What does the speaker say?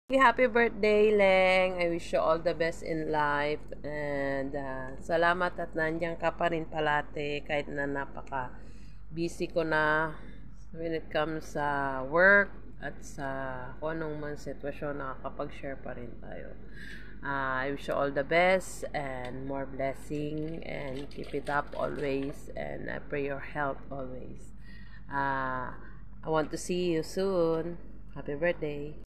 Happy birthday, Leng. I wish you all the best in life. And salamat at nandiyan ka pa rin palate kahit na napaka-busy ko na when it comes sa work at sa kung anong man sitwasyon, nakakapag-share pa rin tayo. I wish you all the best and more blessing and keep it up always, and I pray your health always. I want to see you soon. Happy birthday.